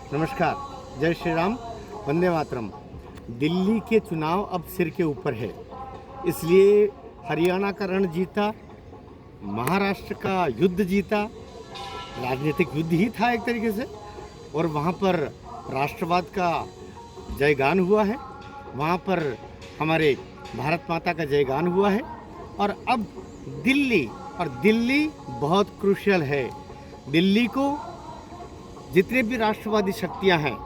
नमस्कार, जय श्री राम, वंदे मातरम। दिल्ली के चुनाव अब सिर के ऊपर है, इसलिए हरियाणा का रण जीता, महाराष्ट्र का युद्ध जीता, राजनीतिक युद्ध ही था एक तरीके से, और वहाँ पर राष्ट्रवाद का जयगान हुआ है, वहाँ पर हमारे भारत माता का जयगान हुआ है। और अब दिल्ली बहुत क्रूशियल है। दिल्ली को जितने भी राष्ट्रवादी शक्तियां हैं,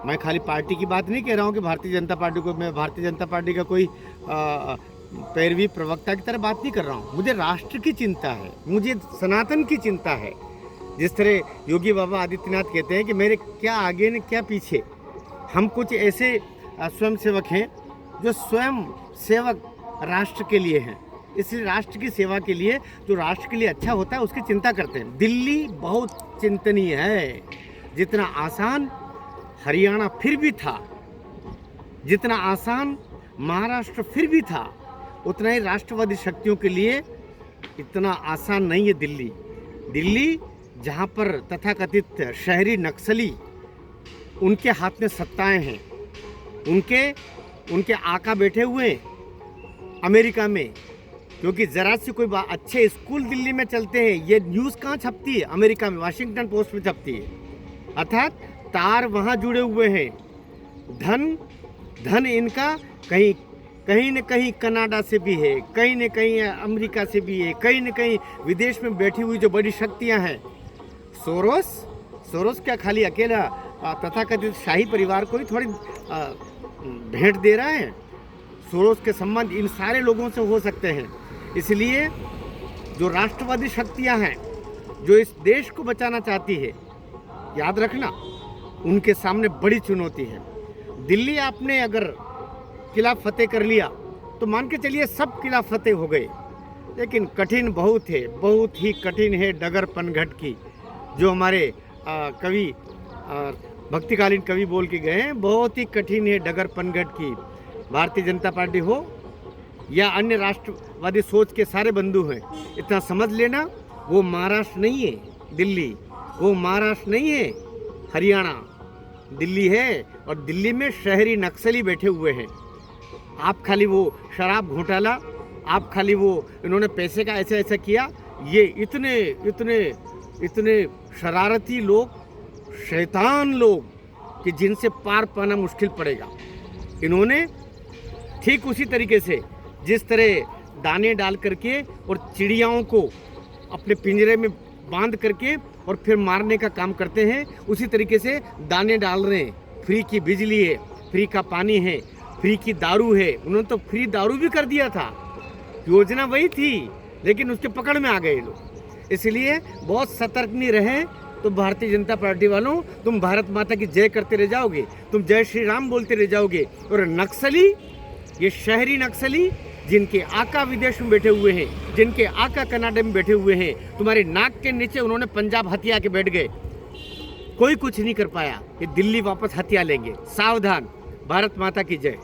मैं खाली पार्टी की बात नहीं कह रहा हूं कि भारतीय जनता पार्टी को, मैं भारतीय जनता पार्टी का कोई पैरवी प्रवक्ता की तरह बात नहीं कर रहा हूं। मुझे राष्ट्र की चिंता है, मुझे सनातन की चिंता है। जिस तरह योगी बाबा आदित्यनाथ कहते हैं कि मेरे क्या आगे न क्या पीछे, हम कुछ ऐसे स्वयंसेवक हैं जो स्वयं सेवक राष्ट्र के लिए हैं, इसलिए राष्ट्र की सेवा के लिए, जो राष्ट्र के लिए अच्छा होता है उसकी चिंता करते हैं। दिल्ली बहुत चिंतनीय है। जितना आसान हरियाणा फिर भी था, जितना आसान महाराष्ट्र फिर भी था, उतना ही राष्ट्रवादी शक्तियों के लिए इतना आसान नहीं है दिल्ली। दिल्ली जहाँ पर तथाकथित शहरी नक्सली, उनके हाथ में सत्ताएं हैं, उनके आका बैठे हुए अमेरिका में, क्योंकि ज़रा सी कोई अच्छे स्कूल दिल्ली में चलते हैं, ये न्यूज़ कहाँ छपती है? अमेरिका में, वाशिंगटन पोस्ट में छपती है। अर्थात तार वहाँ जुड़े हुए हैं। धन इनका कहीं न कहीं कनाडा से भी है, कहीं न कहीं अमेरिका से भी है, कहीं न कहीं विदेश में बैठी हुई जो बड़ी शक्तियाँ हैं। सोरोस क्या खाली अकेला तथाकथित शाही परिवार को ही थोड़ी भेंट दे रहा है? सोरोस के संबंध इन सारे लोगों से हो सकते हैं। इसलिए जो राष्ट्रवादी शक्तियां हैं, जो इस देश को बचाना चाहती है, याद रखना उनके सामने बड़ी चुनौती है। दिल्ली आपने अगर किला फतेह कर लिया तो मान के चलिए सब किला फतेह हो गए, लेकिन कठिन बहुत है, बहुत ही कठिन है डगर पनघट की, जो हमारे कवि भक्तिकालीन कवि बोल के गए हैं। बहुत ही कठिन है डगर पनघट की। भारतीय जनता पार्टी हो या अन्य राष्ट्रवादी सोच के सारे बंधु हैं, इतना समझ लेना, वो महाराष्ट्र नहीं है दिल्ली, वो महाराष्ट्र नहीं है हरियाणा, दिल्ली है। और दिल्ली में शहरी नक्सली बैठे हुए हैं। आप खाली वो शराब घोटाला, आप खाली वो इन्होंने पैसे का ऐसा किया, ये इतने शरारती लोग, शैतान लोग कि जिनसे पार पाना मुश्किल पड़ेगा। इन्होंने ठीक उसी तरीके से जिस तरह दाने डाल करके और चिड़ियाओं को अपने पिंजरे में बांध करके और फिर मारने का काम करते हैं, उसी तरीके से दाने डाल रहे हैं। फ्री की बिजली है, फ्री का पानी है, फ्री की दारू है। उन्होंने तो फ्री दारू भी कर दिया था, योजना वही थी, लेकिन उसके पकड़ में आ गए लोग। इसलिए बहुत सतर्क नहीं रहे तो भारतीय जनता पार्टी वालों, तुम भारत माता की जय करते रह जाओगे, तुम जय श्री राम बोलते रह जाओगे। और नक्सली, ये शहरी नक्सली जिनके आका विदेश में बैठे हुए हैं, जिनके आका कनाडा में बैठे हुए हैं, तुम्हारे नाक के नीचे उन्होंने पंजाब हथिया के बैठ गए, कोई कुछ नहीं कर पाया। ये दिल्ली वापस हथिया लेंगे, सावधान। भारत माता की जय।